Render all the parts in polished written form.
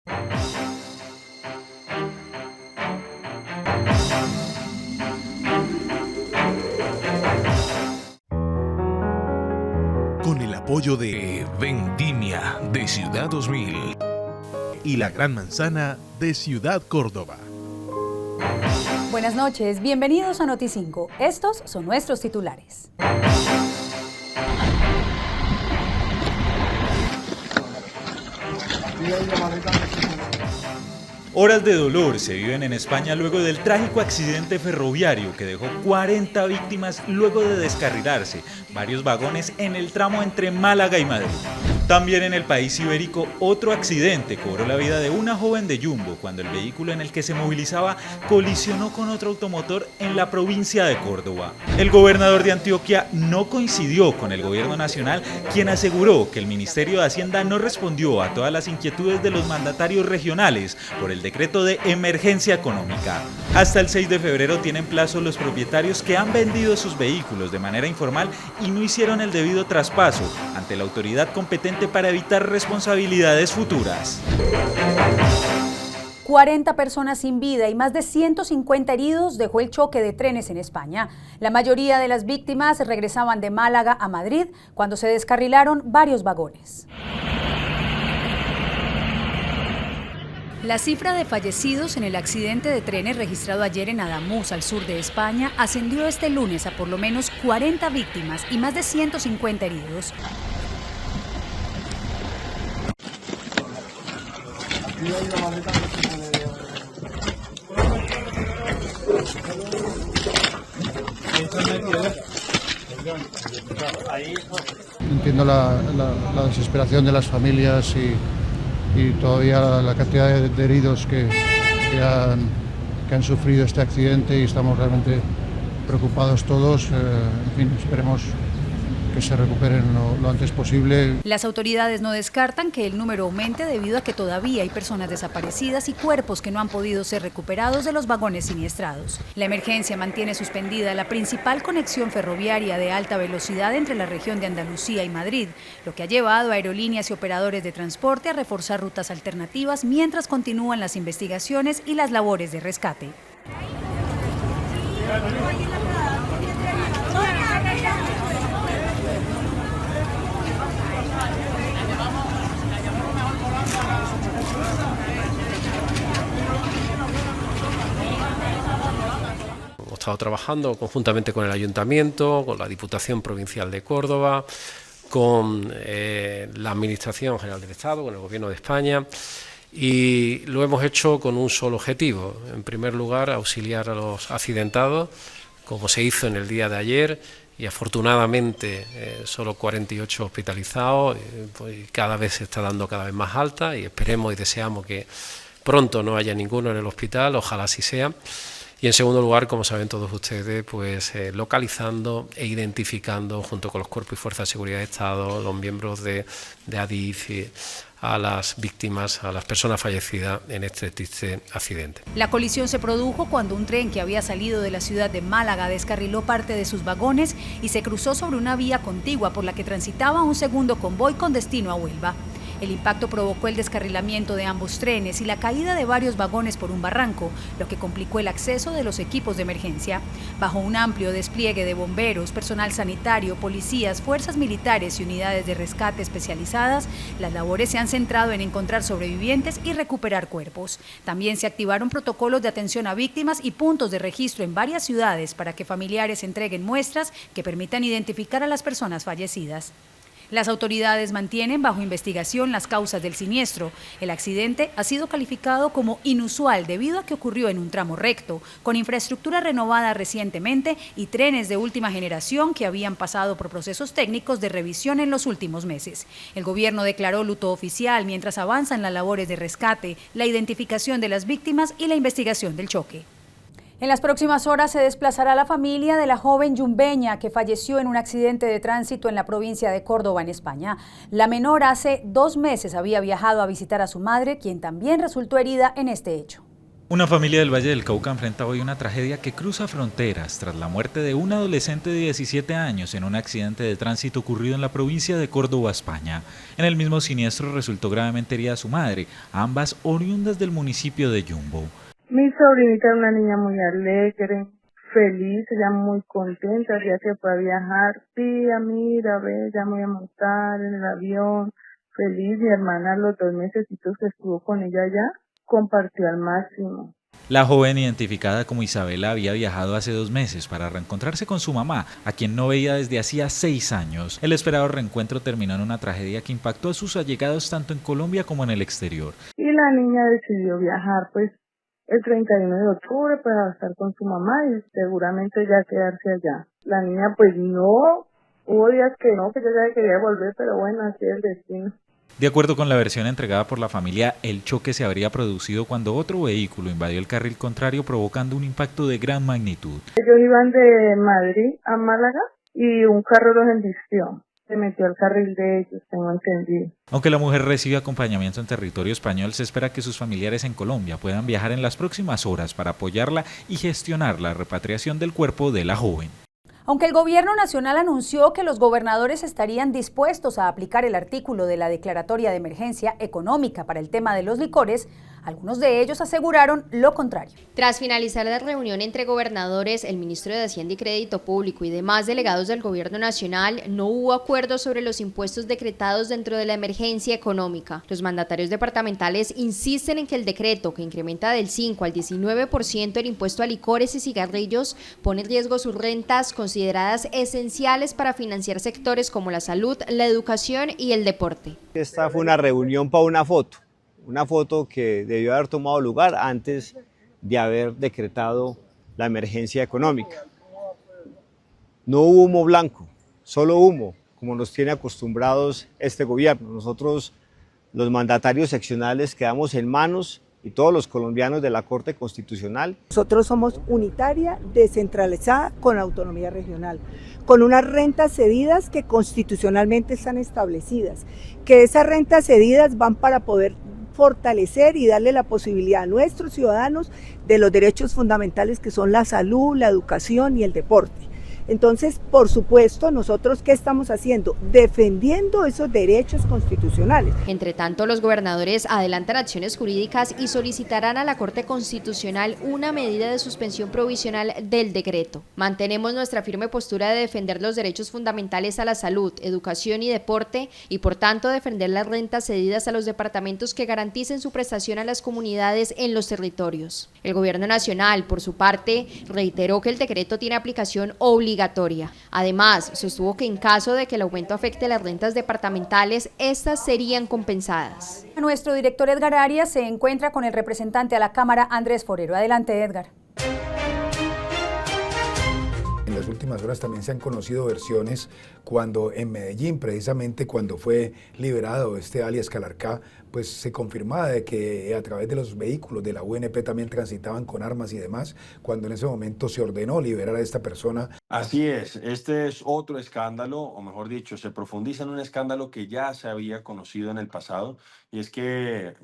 Con el apoyo de Vendimia de Ciudad 2000 y La Gran Manzana de Ciudad Córdoba. Buenas noches, bienvenidos a Noti5. Estos son nuestros titulares. Horas de dolor se viven en España luego del trágico accidente ferroviario que dejó 40 víctimas luego de descarrilarse varios vagones en el tramo entre Málaga y Madrid. También en el país ibérico, otro accidente cobró la vida de una joven de Jumbo cuando el vehículo en el que se movilizaba colisionó con otro automotor en la provincia de Córdoba. El gobernador de Antioquia no coincidió con el gobierno nacional, quien aseguró que el Ministerio de Hacienda no respondió a todas las inquietudes de los mandatarios regionales por el decreto de emergencia económica. Hasta el 6 de febrero tienen plazo los propietarios que han vendido sus vehículos de manera informal y no hicieron el debido traspaso ante la autoridad competente para evitar responsabilidades futuras. 40 personas sin vida y más de 150 heridos dejó el choque de trenes en España. La mayoría de las víctimas regresaban de Málaga a Madrid cuando se descarrilaron varios vagones. La cifra de fallecidos en el accidente de trenes registrado ayer en Ademuz, al sur de España, ascendió este lunes a por lo menos 40 víctimas y más de 150 heridos. Entiendo la desesperación de las familias y todavía la cantidad de heridos que han sufrido este accidente, y estamos realmente preocupados todos. En fin, esperemos que se recuperen lo antes posible. Las autoridades no descartan que el número aumente debido a que todavía hay personas desaparecidas y cuerpos que no han podido ser recuperados de los vagones siniestrados. La emergencia mantiene suspendida la principal conexión ferroviaria de alta velocidad entre la región de Andalucía y Madrid, lo que ha llevado a aerolíneas y operadores de transporte a reforzar rutas alternativas mientras continúan las investigaciones y las labores de rescate. Hemos estado trabajando conjuntamente con el Ayuntamiento, con la Diputación Provincial de Córdoba, con la Administración General del Estado, con el Gobierno de España, y lo hemos hecho con un solo objetivo: en primer lugar, auxiliar a los accidentados, como se hizo en el día de ayer, y afortunadamente solo 48 hospitalizados, pues cada vez se está dando cada vez más alta, y esperemos y deseamos que pronto no haya ninguno en el hospital, ojalá así sea. Y en segundo lugar, como saben todos ustedes, pues localizando e identificando junto con los cuerpos y fuerzas de seguridad de Estado, los miembros de ADIF, a las víctimas, a las personas fallecidas en este triste accidente. La colisión se produjo cuando un tren que había salido de la ciudad de Málaga descarriló parte de sus vagones y se cruzó sobre una vía contigua por la que transitaba un segundo convoy con destino a Huelva. El impacto provocó el descarrilamiento de ambos trenes y la caída de varios vagones por un barranco, lo que complicó el acceso de los equipos de emergencia. Bajo un amplio despliegue de bomberos, personal sanitario, policías, fuerzas militares y unidades de rescate especializadas, las labores se han centrado en encontrar sobrevivientes y recuperar cuerpos. También se activaron protocolos de atención a víctimas y puntos de registro en varias ciudades para que familiares entreguen muestras que permitan identificar a las personas fallecidas. Las autoridades mantienen bajo investigación las causas del siniestro. El accidente ha sido calificado como inusual debido a que ocurrió en un tramo recto, con infraestructura renovada recientemente y trenes de última generación que habían pasado por procesos técnicos de revisión en los últimos meses. El gobierno declaró luto oficial mientras avanzan las labores de rescate, la identificación de las víctimas y la investigación del choque. En las próximas horas se desplazará la familia de la joven yumbeña que falleció en un accidente de tránsito en la provincia de Córdoba, en España. La menor hace 2 meses había viajado a visitar a su madre, quien también resultó herida en este hecho. Una familia del Valle del Cauca enfrenta hoy una tragedia que cruza fronteras tras la muerte de un adolescente de 17 años en un accidente de tránsito ocurrido en la provincia de Córdoba, España. En el mismo siniestro resultó gravemente herida su madre, ambas oriundas del municipio de Yumbo. Mi sobrinita era una niña muy alegre, feliz, ella muy contenta, ya que fue a viajar. Tía, mira, ve, ya me voy a montar en el avión, feliz. Mi hermana, los 2 mesecitos que estuvo con ella allá, compartió al máximo. La joven, identificada como Isabela, había viajado hace 2 meses para reencontrarse con su mamá, a quien no veía desde hacía 6 años. El esperado reencuentro terminó en una tragedia que impactó a sus allegados tanto en Colombia como en el exterior. Y la niña decidió viajar, pues, el 31 de octubre para estar con su mamá y seguramente ya quedarse allá. La niña, pues, no, hubo días que ella ya quería volver, pero bueno, así es el destino. De acuerdo con la versión entregada por la familia, el choque se habría producido cuando otro vehículo invadió el carril contrario, provocando un impacto de gran magnitud. Ellos iban de Madrid a Málaga y un carro los embistió. Se metió al carril de ellos, tengo entendido. Aunque la mujer recibe acompañamiento en territorio español, se espera que sus familiares en Colombia puedan viajar en las próximas horas para apoyarla y gestionar la repatriación del cuerpo de la joven. Aunque el gobierno nacional anunció que los gobernadores estarían dispuestos a aplicar el artículo de la declaratoria de emergencia económica para el tema de los licores, algunos de ellos aseguraron lo contrario. Tras finalizar la reunión entre gobernadores, el ministro de Hacienda y Crédito Público y demás delegados del gobierno nacional, no hubo acuerdo sobre los impuestos decretados dentro de la emergencia económica. Los mandatarios departamentales insisten en que el decreto, que incrementa del 5 al 19% el impuesto a licores y cigarrillos, pone en riesgo sus rentas consideradas esenciales para financiar sectores como la salud, la educación y el deporte. Esta fue una reunión para una foto que debió haber tomado lugar antes de haber decretado la emergencia económica. No hubo humo blanco, solo humo, como nos tiene acostumbrados este gobierno. Nosotros, los mandatarios seccionales, quedamos en manos y todos los colombianos de la Corte Constitucional. Nosotros somos unitaria, descentralizada, con autonomía regional, con unas rentas cedidas que constitucionalmente están establecidas, que esas rentas cedidas van para poder fortalecer y darle la posibilidad a nuestros ciudadanos de los derechos fundamentales que son la salud, la educación y el deporte. Entonces, por supuesto, nosotros ¿qué estamos haciendo? Defendiendo esos derechos constitucionales. Entre tanto, los gobernadores adelantan acciones jurídicas y solicitarán a la Corte Constitucional una medida de suspensión provisional del decreto. Mantenemos nuestra firme postura de defender los derechos fundamentales a la salud, educación y deporte y, por tanto, defender las rentas cedidas a los departamentos que garanticen su prestación a las comunidades en los territorios. El gobierno nacional, por su parte, reiteró que el decreto tiene aplicación obligatoria. Además, sostuvo que en caso de que el aumento afecte las rentas departamentales, estas serían compensadas. Nuestro director Edgar Arias se encuentra con el representante a la Cámara, Andrés Forero. Adelante, Edgar. En las últimas horas también se han conocido versiones cuando en Medellín, precisamente cuando fue liberado este alias Calarcá, pues se confirmaba de que a través de los vehículos de la UNP también transitaban con armas y demás, cuando en ese momento se ordenó liberar a esta persona. Así es, este es otro escándalo, o mejor dicho, se profundiza en un escándalo que ya se había conocido en el pasado, y es que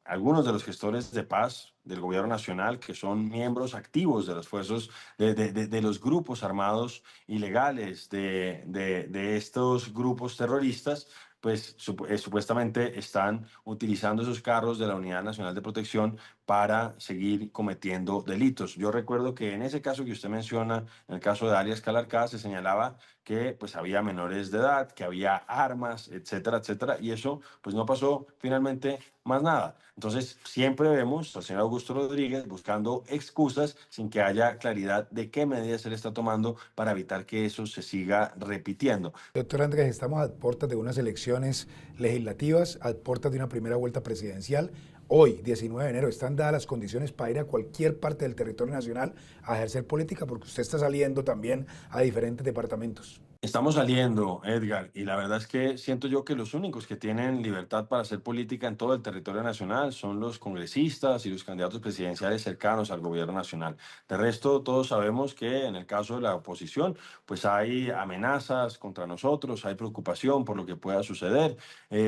algunos de los gestores de paz del gobierno nacional, que son miembros activos de los fuerzas, de los grupos armados ilegales de estos grupos terroristas, pues supuestamente están utilizando esos carros de la Unidad Nacional de Protección para seguir cometiendo delitos. Yo recuerdo que en ese caso que usted menciona, en el caso de alias Calarcá, se señalaba que pues había menores de edad, que había armas, etcétera, etcétera, y eso pues no pasó finalmente más nada. Entonces siempre vemos al señor Augusto Rodríguez buscando excusas sin que haya claridad de qué medidas él está tomando para evitar que eso se siga repitiendo. Doctor Andrés, estamos a puertas de unas elecciones legislativas, a puertas de una primera vuelta presidencial. Hoy, 19 de enero, están dadas las condiciones para ir a cualquier parte del territorio nacional a ejercer política, porque usted está saliendo también a diferentes departamentos. Estamos saliendo, Edgar, y la verdad es que siento yo que los únicos que tienen libertad para hacer política en todo el territorio nacional son los congresistas y los candidatos presidenciales cercanos al gobierno nacional. De resto, todos sabemos que en el caso de la oposición, pues hay amenazas contra nosotros, hay preocupación por lo que pueda suceder.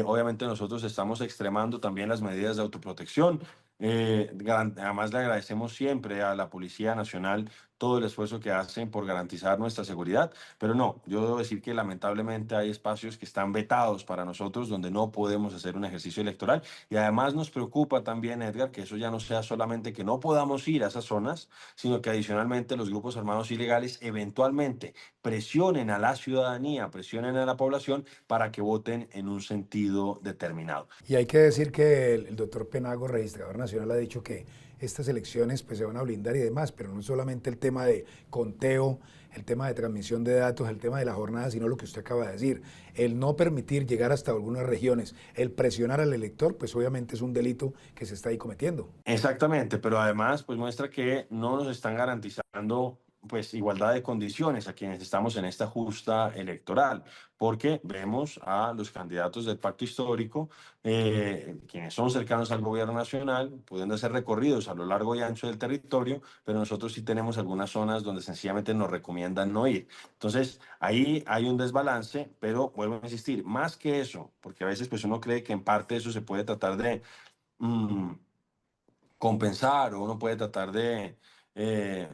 Obviamente nosotros estamos extremando también las medidas de autoprotección. Además le agradecemos siempre a la Policía Nacional todo el esfuerzo que hacen por garantizar nuestra seguridad. Pero no, yo debo decir que lamentablemente hay espacios que están vetados para nosotros donde no podemos hacer un ejercicio electoral. Y además nos preocupa también, Edgar, que eso ya no sea solamente que no podamos ir a esas zonas, sino que adicionalmente los grupos armados ilegales eventualmente presionen a la ciudadanía, presionen a la población para que voten en un sentido determinado. Y hay que decir que el doctor Penagos, registrador nacional, ha dicho que estas elecciones pues, se van a blindar y demás, pero no solamente el tema de conteo, el tema de transmisión de datos, el tema de la jornada, sino lo que usted acaba de decir, el no permitir llegar hasta algunas regiones, el presionar al elector, pues obviamente es un delito que se está ahí cometiendo. Exactamente, pero además pues muestra que no nos están garantizando pues igualdad de condiciones a quienes estamos en esta justa electoral, porque vemos a los candidatos del pacto histórico, quienes son cercanos al gobierno nacional, pueden hacer recorridos a lo largo y ancho del territorio, pero nosotros sí tenemos algunas zonas donde sencillamente nos recomiendan no ir. Entonces, ahí hay un desbalance, pero vuelvo a insistir, más que eso, porque a veces pues uno cree que en parte eso se puede tratar de compensar o uno puede tratar de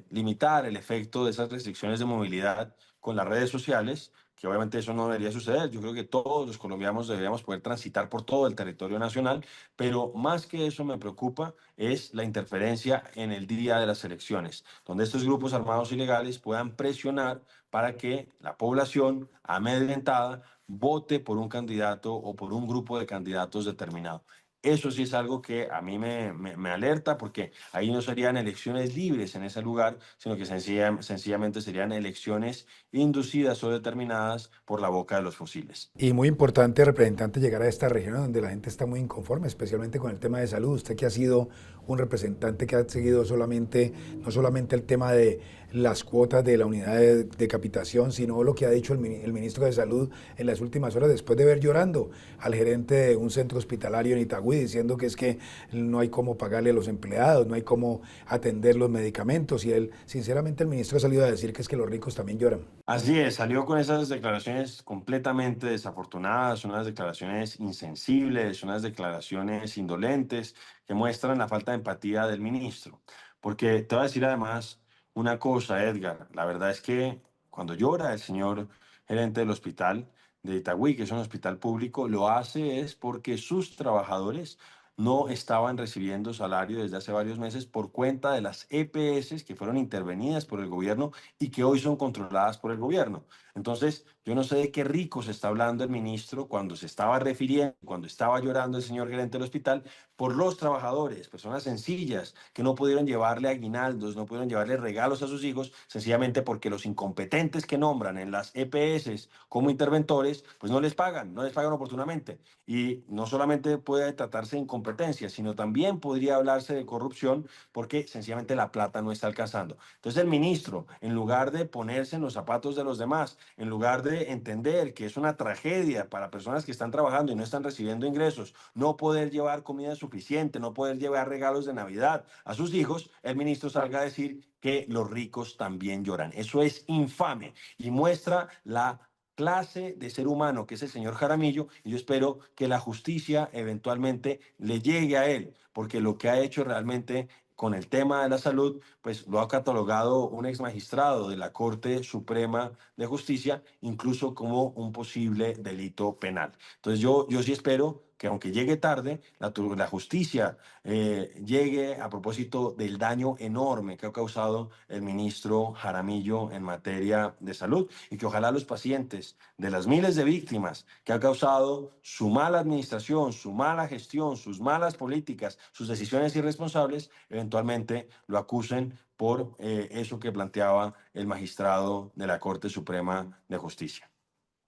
limitar el efecto de esas restricciones de movilidad con las redes sociales, que obviamente eso no debería suceder. Yo creo que todos los colombianos deberíamos poder transitar por todo el territorio nacional, pero más que eso me preocupa es la interferencia en el día de las elecciones, donde estos grupos armados ilegales puedan presionar para que la población amedrentada vote por un candidato o por un grupo de candidatos determinado. Eso sí es algo que a mí me alerta, porque ahí no serían elecciones libres en ese lugar, sino que sencillamente serían elecciones inducidas o determinadas por la boca de los fusiles. Y muy importante, representante, llegar a esta región donde la gente está muy inconforme, especialmente con el tema de salud. Usted que ha sido un representante que ha seguido no solamente el tema de las cuotas de la unidad de capitación, sino lo que ha dicho el ministro de Salud en las últimas horas, después de ver llorando al gerente de un centro hospitalario en Itagüí, diciendo que es que no hay cómo pagarle a los empleados, no hay cómo atender los medicamentos, y él, sinceramente, el ministro ha salido a decir que es que los ricos también lloran. Así es, salió con esas declaraciones completamente desafortunadas, unas declaraciones insensibles, unas declaraciones indolentes que muestran la falta de empatía del ministro. Porque te voy a decir además una cosa, Edgar, la verdad es que cuando llora el señor gerente del hospital de Itagüí, que es un hospital público, lo hace es porque sus trabajadores no estaban recibiendo salario desde hace varios meses por cuenta de las EPS que fueron intervenidas por el gobierno y que hoy son controladas por el gobierno. Entonces, yo no sé de qué rico se está hablando el ministro cuando se estaba refiriendo, cuando estaba llorando el señor gerente del hospital, por los trabajadores, personas sencillas que no pudieron llevarle aguinaldos, no pudieron llevarle regalos a sus hijos, sencillamente porque los incompetentes que nombran en las EPS como interventores, pues no les pagan oportunamente. Y no solamente puede tratarse de incompetencia, sino también podría hablarse de corrupción, porque sencillamente la plata no está alcanzando. Entonces el ministro, en lugar de ponerse en los zapatos de los demás, en lugar de entender que es una tragedia para personas que están trabajando y no están recibiendo ingresos, no poder llevar comida suficiente, no poder llevar regalos de Navidad a sus hijos, el ministro salga a decir que los ricos también lloran. Eso es infame y muestra la clase de ser humano que es el señor Jaramillo, y yo espero que la justicia eventualmente le llegue a él, porque lo que ha hecho realmente con el tema de la salud, pues lo ha catalogado un ex magistrado de la Corte Suprema de Justicia, incluso como un posible delito penal. Entonces yo sí espero que, aunque llegue tarde, la justicia llegue a propósito del daño enorme que ha causado el ministro Jaramillo en materia de salud, y que ojalá los pacientes de las miles de víctimas que ha causado su mala administración, su mala gestión, sus malas políticas, sus decisiones irresponsables, eventualmente lo acusen por eso que planteaba el magistrado de la Corte Suprema de Justicia.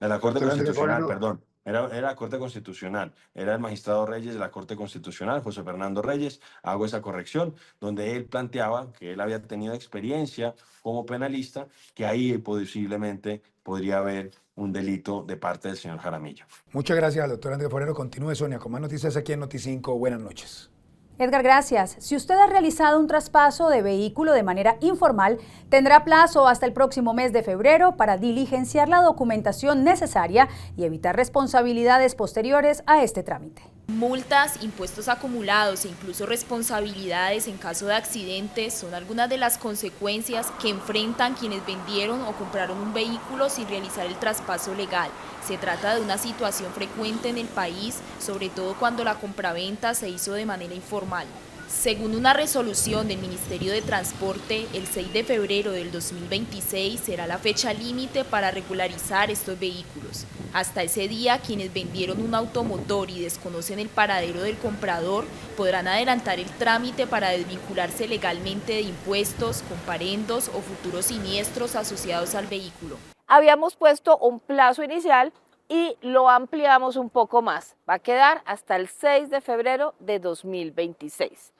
De la Corte Constitucional, perdón. Era la Corte Constitucional, era el magistrado Reyes de la Corte Constitucional, José Fernando Reyes. Hago esa corrección, donde él planteaba que él había tenido experiencia como penalista, que ahí posiblemente podría haber un delito de parte del señor Jaramillo. Muchas gracias al doctor Andrés Forero. Continúe, Sonia, con más noticias aquí en Noti5. Buenas noches. Edgar, gracias. Si usted ha realizado un traspaso de vehículo de manera informal, tendrá plazo hasta el próximo mes de febrero para diligenciar la documentación necesaria y evitar responsabilidades posteriores a este trámite. Multas, impuestos acumulados e incluso responsabilidades en caso de accidentes son algunas de las consecuencias que enfrentan quienes vendieron o compraron un vehículo sin realizar el traspaso legal. Se trata de una situación frecuente en el país, sobre todo cuando la compraventa se hizo de manera informal. Según una resolución del Ministerio de Transporte, el 6 de febrero del 2026 será la fecha límite para regularizar estos vehículos. Hasta ese día, quienes vendieron un automotor y desconocen el paradero del comprador podrán adelantar el trámite para desvincularse legalmente de impuestos, comparendos o futuros siniestros asociados al vehículo. Habíamos puesto un plazo inicial y lo ampliamos un poco más. Va a quedar hasta el 6 de febrero de 2026.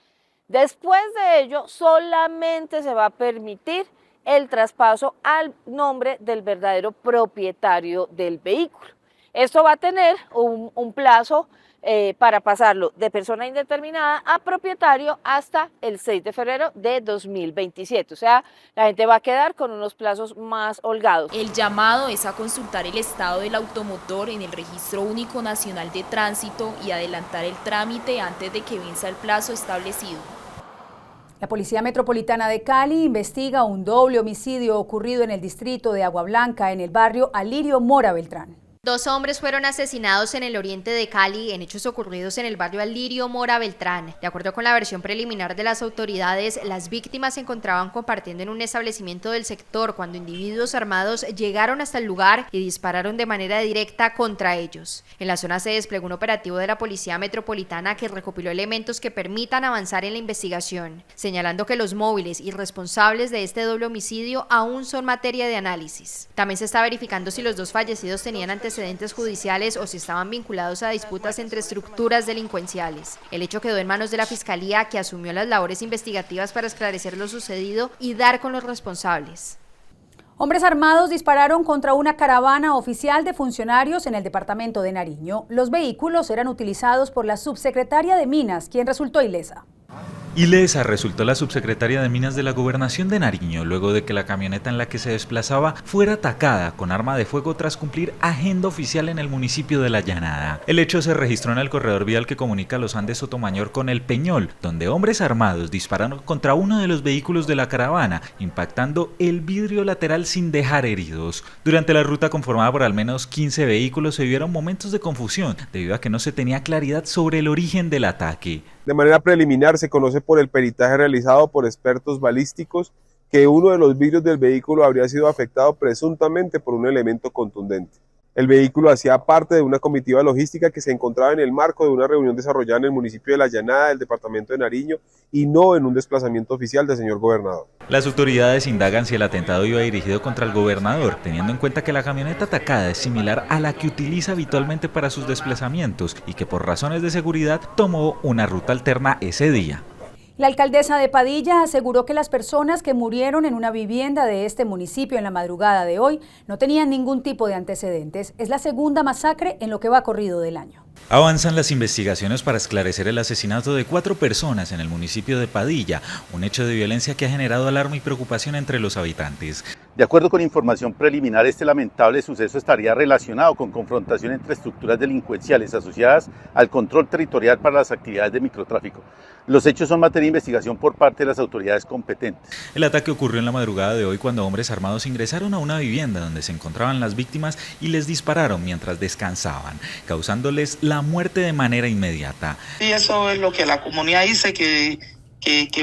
Después de ello, solamente se va a permitir el traspaso al nombre del verdadero propietario del vehículo. Esto va a tener un plazo para pasarlo de persona indeterminada a propietario hasta el 6 de febrero de 2027. O sea, la gente va a quedar con unos plazos más holgados. El llamado es a consultar el estado del automotor en el Registro Único Nacional de Tránsito y adelantar el trámite antes de que venza el plazo establecido. La Policía Metropolitana de Cali investiga un doble homicidio ocurrido en el distrito de Agua Blanca, en el barrio Alirio Mora Beltrán. 2 hombres fueron asesinados en el oriente de Cali en hechos ocurridos en el barrio Alirio Mora Beltrán. De acuerdo con la versión preliminar de las autoridades, las víctimas se encontraban compartiendo en un establecimiento del sector cuando individuos armados llegaron hasta el lugar y dispararon de manera directa contra ellos. En la zona se desplegó un operativo de la Policía Metropolitana que recopiló elementos que permitan avanzar en la investigación, señalando que los móviles y responsables de este doble homicidio aún son materia de análisis. También se está verificando si los 2 fallecidos tenían antecedentes judiciales o si estaban vinculados a disputas entre estructuras delincuenciales. El hecho quedó en manos de la Fiscalía, que asumió las labores investigativas para esclarecer lo sucedido y dar con los responsables. Hombres armados dispararon contra una caravana oficial de funcionarios en el departamento de Nariño. Los vehículos eran utilizados por la subsecretaria de Minas, quien resultó ilesa. Ilesa resultó la subsecretaria de Minas de la Gobernación de Nariño luego de que la camioneta en la que se desplazaba fuera atacada con arma de fuego tras cumplir agenda oficial en el municipio de La Llanada. El hecho se registró en el corredor vial que comunica los Andes Sotomayor con El Peñol, donde hombres armados dispararon contra uno de los vehículos de la caravana, impactando el vidrio lateral sin dejar heridos. Durante la ruta conformada por al menos 15 vehículos se vivieron momentos de confusión debido a que no se tenía claridad sobre el origen del ataque. De manera preliminar se conoce por el peritaje realizado por expertos balísticos que uno de los vidrios del vehículo habría sido afectado presuntamente por un elemento contundente. El vehículo hacía parte de una comitiva logística que se encontraba en el marco de una reunión desarrollada en el municipio de La Llanada del departamento de Nariño y no en un desplazamiento oficial del señor gobernador. Las autoridades indagan si el atentado iba dirigido contra el gobernador, teniendo en cuenta que la camioneta atacada es similar a la que utiliza habitualmente para sus desplazamientos y que por razones de seguridad tomó una ruta alterna ese día. La alcaldesa de Padilla aseguró que las personas que murieron en una vivienda de este municipio en la madrugada de hoy no tenían ningún tipo de antecedentes. Es la segunda masacre en lo que va corrido del año. Avanzan las investigaciones para esclarecer el asesinato de 4 personas en el municipio de Padilla, un hecho de violencia que ha generado alarma y preocupación entre los habitantes. De acuerdo con información preliminar, este lamentable suceso estaría relacionado con confrontación entre estructuras delincuenciales asociadas al control territorial para las actividades de microtráfico. Los hechos son materia de investigación por parte de las autoridades competentes. El ataque ocurrió en la madrugada de hoy cuando hombres armados ingresaron a una vivienda donde se encontraban las víctimas y les dispararon mientras descansaban, causándoles la muerte de manera inmediata. Y eso es lo que la comunidad dice, que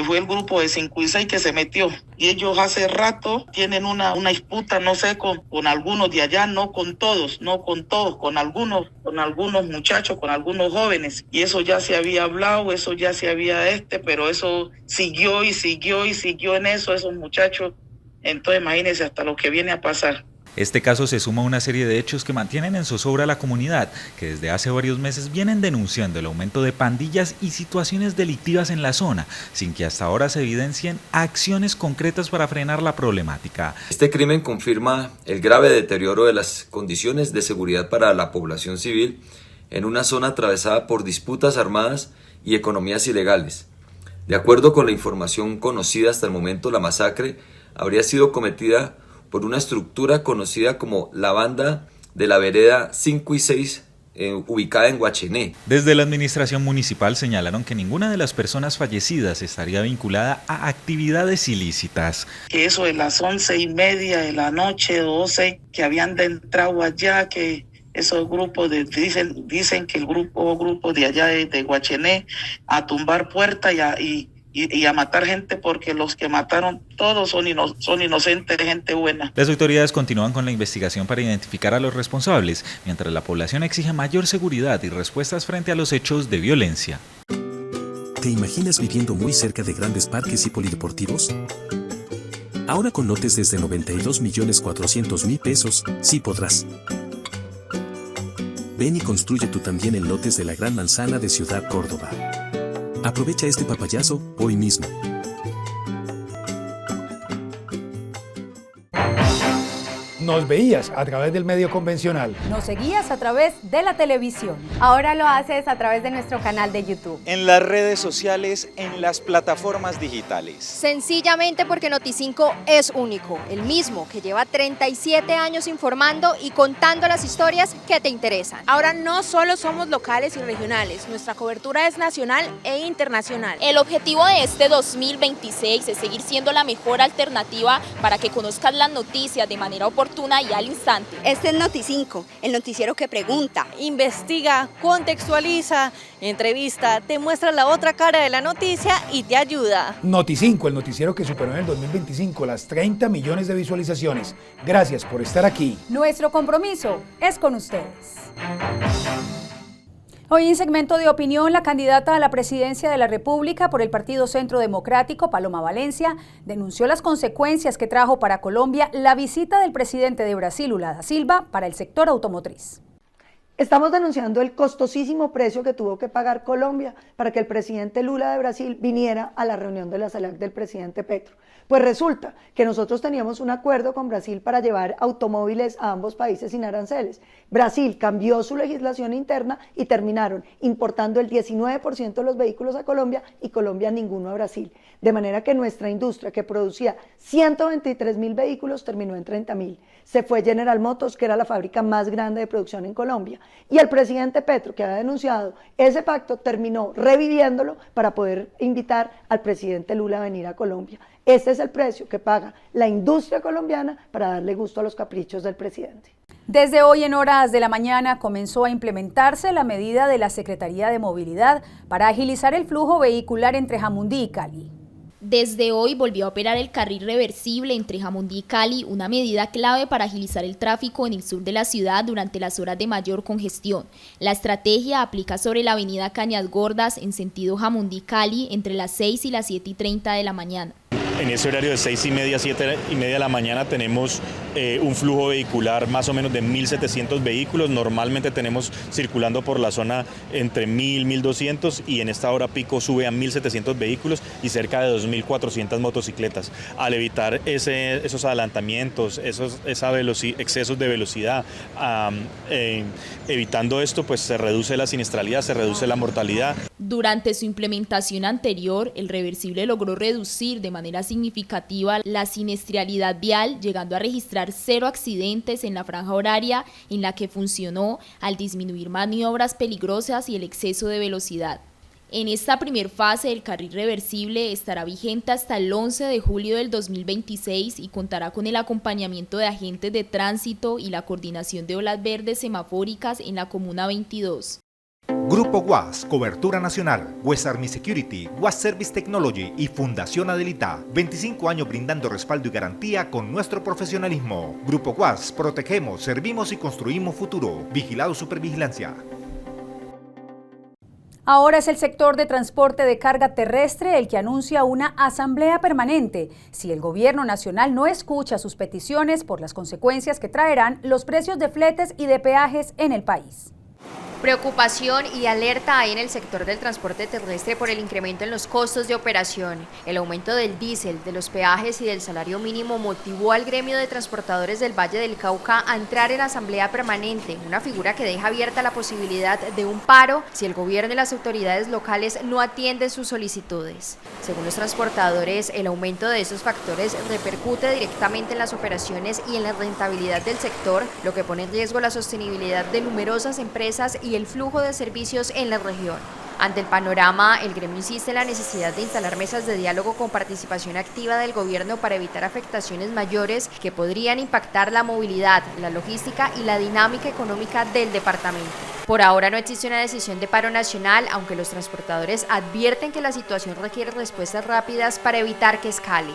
fue el grupo de 5 y 6 que se metió. Y ellos hace rato tienen una disputa, no sé, con algunos de allá, no con todos, con algunos muchachos, con algunos jóvenes. Y eso ya se había hablado, eso ya se había pero eso siguió y siguió y siguió en eso, esos muchachos. Entonces imagínense hasta lo que viene a pasar. Este caso se suma a una serie de hechos que mantienen en zozobra a la comunidad, que desde hace varios meses vienen denunciando el aumento de pandillas y situaciones delictivas en la zona, sin que hasta ahora se evidencien acciones concretas para frenar la problemática. Este crimen confirma el grave deterioro de las condiciones de seguridad para la población civil en una zona atravesada por disputas armadas y economías ilegales. De acuerdo con la información conocida hasta el momento, la masacre habría sido cometida por una estructura conocida como la Banda de la Vereda 5 y 6, ubicada en Guachené. Desde la administración municipal señalaron que ninguna de las personas fallecidas estaría vinculada a actividades ilícitas. Que eso de las 11:30 de la noche, 12, que habían entrado allá, que esos grupos dicen que el grupo de allá de Guachené a tumbar puertas y a matar gente, porque los que mataron todos son inocentes, gente buena. Las autoridades continúan con la investigación para identificar a los responsables, mientras la población exige mayor seguridad y respuestas frente a los hechos de violencia. ¿Te imaginas viviendo muy cerca de grandes parques y polideportivos? Ahora con lotes desde 92.400.000 pesos, sí podrás. Ven y construye tú también en lotes de la Gran Manzana de Ciudad Córdoba. Aprovecha este papayazo hoy mismo. Nos veías a través del medio convencional. Nos seguías a través de la televisión. Ahora lo haces a través de nuestro canal de YouTube. En las redes sociales, en las plataformas digitales. Sencillamente porque Noti5 es único, el mismo que lleva 37 años informando y contando las historias que te interesan. Ahora no solo somos locales y regionales, nuestra cobertura es nacional e internacional. El objetivo de este 2026 es seguir siendo la mejor alternativa para que conozcas las noticias de manera oportuna y al instante. Este es Noti5, el noticiero que pregunta, investiga, contextualiza, entrevista, te muestra la otra cara de la noticia y te ayuda. Noti5, el noticiero que superó en el 2025 las 30 millones de visualizaciones. Gracias por estar aquí. Nuestro compromiso es con ustedes. Hoy en segmento de opinión, la candidata a la presidencia de la República por el Partido Centro Democrático, Paloma Valencia, denunció las consecuencias que trajo para Colombia la visita del presidente de Brasil, Lula da Silva, para el sector automotriz. Estamos denunciando el costosísimo precio que tuvo que pagar Colombia para que el presidente Lula de Brasil viniera a la reunión de la CELAC del presidente Petro. Pues resulta que nosotros teníamos un acuerdo con Brasil para llevar automóviles a ambos países sin aranceles. Brasil cambió su legislación interna y terminaron importando el 19% de los vehículos a Colombia y Colombia ninguno a Brasil. De manera que nuestra industria, que producía 123.000 vehículos, terminó en 30.000. Se fue General Motors, que era la fábrica más grande de producción en Colombia. Y el presidente Petro, que había denunciado ese pacto, terminó reviviéndolo para poder invitar al presidente Lula a venir a Colombia. Este es el precio que paga la industria colombiana para darle gusto a los caprichos del presidente. Desde hoy en horas de la mañana comenzó a implementarse la medida de la Secretaría de Movilidad para agilizar el flujo vehicular entre Jamundí y Cali. Desde hoy volvió a operar el carril reversible entre Jamundí y Cali, una medida clave para agilizar el tráfico en el sur de la ciudad durante las horas de mayor congestión. La estrategia aplica sobre la avenida Cañas Gordas en sentido Jamundí-Cali entre las 6 y las 7:30 de la mañana. En ese horario de 6:30 a 7:30 de la mañana tenemos un flujo vehicular más o menos de 1.700 vehículos. Normalmente tenemos circulando por la zona entre 1.000, 1.200 y en esta hora pico sube a 1.700 vehículos y cerca de 2.400 motocicletas. Al evitar esos adelantamientos, excesos de velocidad, evitando esto, pues se reduce la siniestralidad, se reduce la mortalidad. Durante su implementación anterior, el reversible logró reducir de manera significativa la siniestralidad vial, llegando a registrar 0 accidentes en la franja horaria en la que funcionó, al disminuir maniobras peligrosas y el exceso de velocidad. En esta primer fase, el carril reversible estará vigente hasta el 11 de julio del 2026 y contará con el acompañamiento de agentes de tránsito y la coordinación de olas verdes semafóricas en la Comuna 22. Grupo WAS, Cobertura Nacional, West Army Security, WAS Service Technology y Fundación Adelita. 25 años brindando respaldo y garantía con nuestro profesionalismo. Grupo WAS, protegemos, servimos y construimos futuro. Vigilado Supervigilancia. Ahora es el sector de transporte de carga terrestre el que anuncia una asamblea permanente si el gobierno nacional no escucha sus peticiones por las consecuencias que traerán los precios de fletes y de peajes en el país. Preocupación y alerta hay en el sector del transporte terrestre por el incremento en los costos de operación. El aumento del diésel, de los peajes y del salario mínimo motivó al gremio de transportadores del Valle del Cauca a entrar en asamblea permanente, una figura que deja abierta la posibilidad de un paro si el gobierno y las autoridades locales no atienden sus solicitudes. Según los transportadores, el aumento de esos factores repercute directamente en las operaciones y en la rentabilidad del sector, lo que pone en riesgo la sostenibilidad de numerosas empresas y el flujo de servicios en la región. Ante el panorama, el gremio insiste en la necesidad de instalar mesas de diálogo con participación activa del gobierno para evitar afectaciones mayores que podrían impactar la movilidad, la logística y la dinámica económica del departamento. Por ahora no existe una decisión de paro nacional, aunque los transportadores advierten que la situación requiere respuestas rápidas para evitar que escale.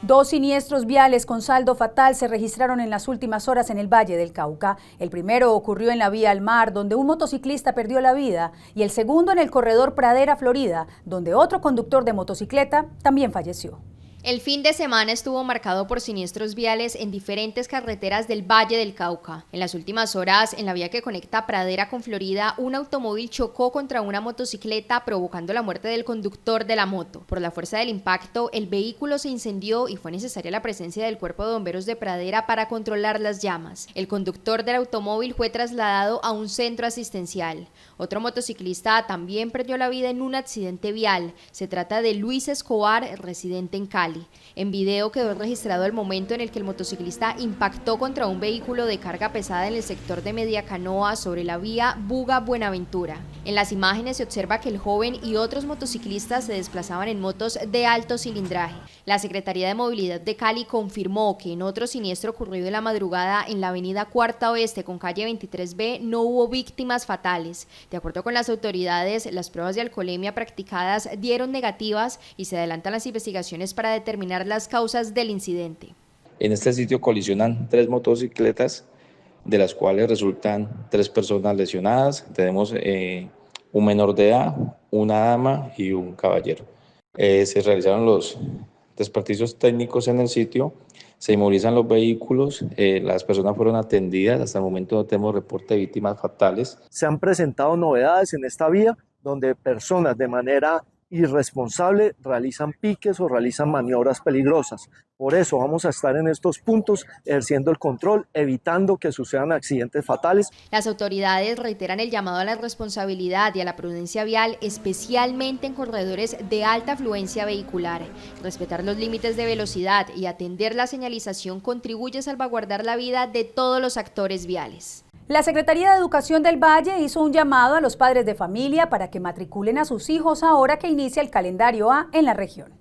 2 siniestros viales con saldo fatal se registraron en las últimas horas en el Valle del Cauca. El primero ocurrió en la vía al mar, donde un motociclista perdió la vida, y el segundo en el corredor Pradera, Florida, donde otro conductor de motocicleta también falleció. El fin de semana estuvo marcado por siniestros viales en diferentes carreteras del Valle del Cauca. En las últimas horas, en la vía que conecta Pradera con Florida, un automóvil chocó contra una motocicleta, provocando la muerte del conductor de la moto. Por la fuerza del impacto, el vehículo se incendió y fue necesaria la presencia del Cuerpo de Bomberos de Pradera para controlar las llamas. El conductor del automóvil fue trasladado a un centro asistencial. Otro motociclista también perdió la vida en un accidente vial. Se trata de Luis Escobar, residente en Cali. En video quedó registrado el momento en el que el motociclista impactó contra un vehículo de carga pesada en el sector de Mediacanoa sobre la vía Buga-Buenaventura. En las imágenes se observa que el joven y otros motociclistas se desplazaban en motos de alto cilindraje. La Secretaría de Movilidad de Cali confirmó que en otro siniestro ocurrido en la madrugada en la avenida Cuarta Oeste con calle 23B no hubo víctimas fatales. De acuerdo con las autoridades, las pruebas de alcoholemia practicadas dieron negativas y se adelantan las investigaciones para determinar las causas del incidente. En este sitio colisionan 3 motocicletas, de las cuales resultan 3 personas lesionadas. Tenemos un menor de edad, una dama y un caballero. Se realizaron los desperticios técnicos en el sitio, se inmovilizan los vehículos, las personas fueron atendidas, hasta el momento no tenemos reporte de víctimas fatales. Se han presentado novedades en esta vía, donde personas de manera irresponsable realizan piques o realizan maniobras peligrosas. Por eso vamos a estar en estos puntos ejerciendo el control, evitando que sucedan accidentes fatales. Las autoridades reiteran el llamado a la responsabilidad y a la prudencia vial, especialmente en corredores de alta afluencia vehicular. Respetar los límites de velocidad y atender la señalización contribuye a salvaguardar la vida de todos los actores viales. La Secretaría de Educación del Valle hizo un llamado a los padres de familia para que matriculen a sus hijos ahora que inicia el calendario A en la región.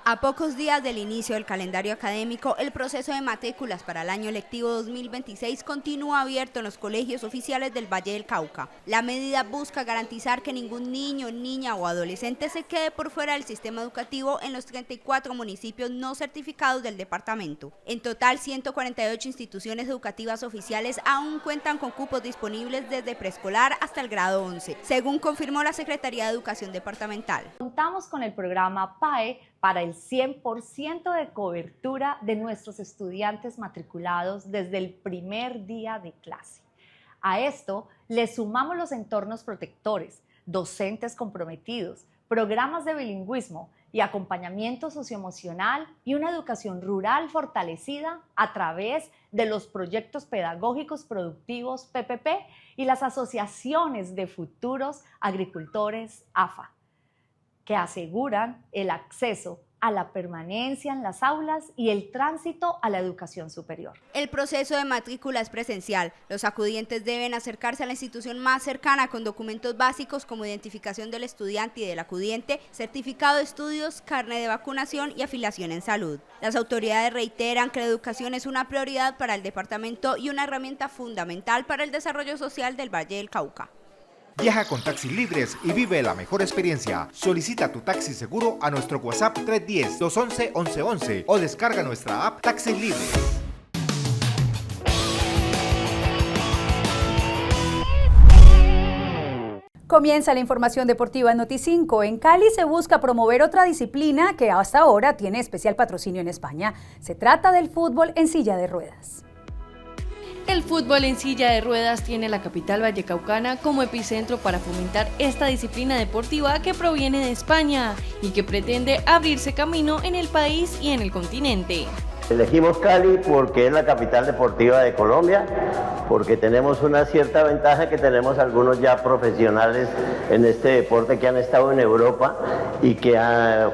A pocos días del inicio del calendario académico, el proceso de matrículas para el año lectivo 2026 continúa abierto en los colegios oficiales del Valle del Cauca. La medida busca garantizar que ningún niño, niña o adolescente se quede por fuera del sistema educativo en los 34 municipios no certificados del departamento. En total, 148 instituciones educativas oficiales aún cuentan con cupos disponibles desde preescolar hasta el grado 11, según confirmó la Secretaría de Educación Departamental. Contamos con el programa PAE para el 100% de cobertura de nuestros estudiantes matriculados desde el primer día de clase. A esto le sumamos los entornos protectores, docentes comprometidos, programas de bilingüismo y acompañamiento socioemocional y una educación rural fortalecida a través de los proyectos pedagógicos productivos PPP y las asociaciones de futuros agricultores AFA, que aseguran el acceso a la permanencia en las aulas y el tránsito a la educación superior. El proceso de matrícula es presencial. Los acudientes deben acercarse a la institución más cercana con documentos básicos como identificación del estudiante y del acudiente, certificado de estudios, carnet de vacunación y afiliación en salud. Las autoridades reiteran que la educación es una prioridad para el departamento y una herramienta fundamental para el desarrollo social del Valle del Cauca. Viaja con Taxis Libres y vive la mejor experiencia. Solicita tu taxi seguro a nuestro WhatsApp 310-211-1111 o descarga nuestra app Taxis Libres. Comienza la información deportiva en Noti5. En Cali se busca promover otra disciplina que hasta ahora tiene especial patrocinio en España. Se trata del fútbol en silla de ruedas. El fútbol en silla de ruedas tiene la capital vallecaucana como epicentro para fomentar esta disciplina deportiva que proviene de España y que pretende abrirse camino en el país y en el continente. Elegimos Cali porque es la capital deportiva de Colombia, porque tenemos una cierta ventaja que tenemos algunos ya profesionales en este deporte que han estado en Europa y que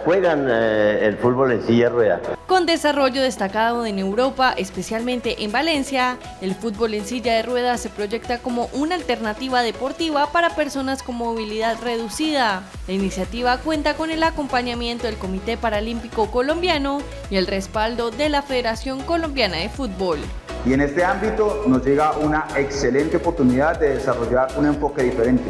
juegan el fútbol en silla de ruedas. Con desarrollo destacado en Europa, especialmente en Valencia, el fútbol en silla de ruedas se proyecta como una alternativa deportiva para personas con movilidad reducida. La iniciativa cuenta con el acompañamiento del Comité Paralímpico Colombiano y el respaldo de la Federación Colombiana de Fútbol. Y en este ámbito nos llega una excelente oportunidad de desarrollar un enfoque diferente.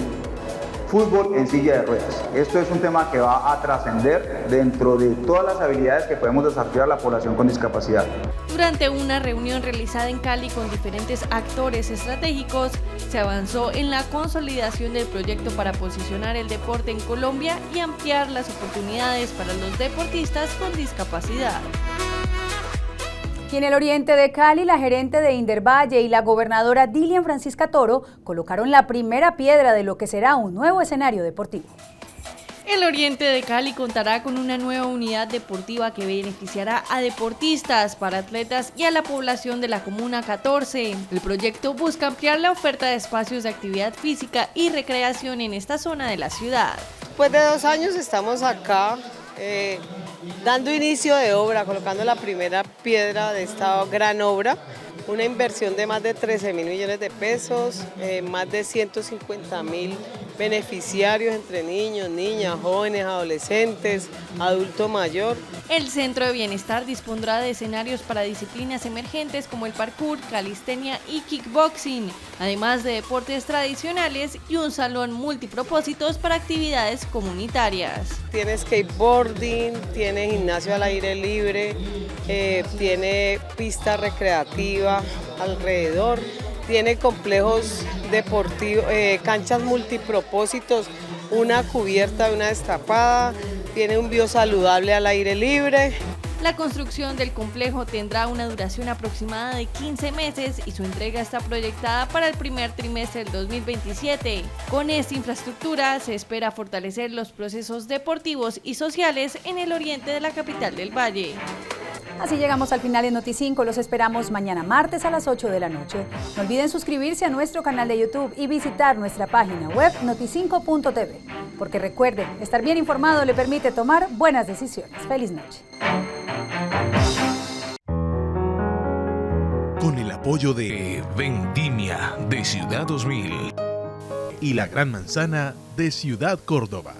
Fútbol en silla de ruedas. Esto es un tema que va a trascender dentro de todas las habilidades que podemos desarrollar la población con discapacidad. Durante una reunión realizada en Cali con diferentes actores estratégicos, se avanzó en la consolidación del proyecto para posicionar el deporte en Colombia y ampliar las oportunidades para los deportistas con discapacidad. Y en el oriente de Cali, la gerente de Indervalle y la gobernadora Dilian Francisca Toro colocaron la primera piedra de lo que será un nuevo escenario deportivo. El oriente de Cali contará con una nueva unidad deportiva que beneficiará a deportistas, para atletas y a la población de la Comuna 14. El proyecto busca ampliar la oferta de espacios de actividad física y recreación en esta zona de la ciudad. Después de 2 años estamos acá dando inicio de obra, colocando la primera piedra de esta gran obra, una inversión de más de 13.000 millones de pesos, más de 150.000 beneficiarios entre niños, niñas, jóvenes, adolescentes, adulto mayor. El Centro de Bienestar dispondrá de escenarios para disciplinas emergentes como el parkour, calistenia y kickboxing, además de deportes tradicionales y un salón multipropósitos para actividades comunitarias. Tiene skateboarding, tiene gimnasio al aire libre, tiene pista recreativa alrededor, tiene complejos deportivos, canchas multipropósitos, una cubierta y una destapada, tiene un biosaludable al aire libre. La construcción del complejo tendrá una duración aproximada de 15 meses y su entrega está proyectada para el primer trimestre del 2027. Con esta infraestructura se espera fortalecer los procesos deportivos y sociales en el oriente de la capital del Valle. Así llegamos al final de Noti5. Los esperamos mañana martes a las 8 de la noche. No olviden suscribirse a nuestro canal de YouTube y visitar nuestra página web noti5.tv. Porque recuerden, estar bien informado le permite tomar buenas decisiones. Feliz noche. Con el apoyo de Vendimia de Ciudad 2000 y La Gran Manzana de Ciudad Córdoba.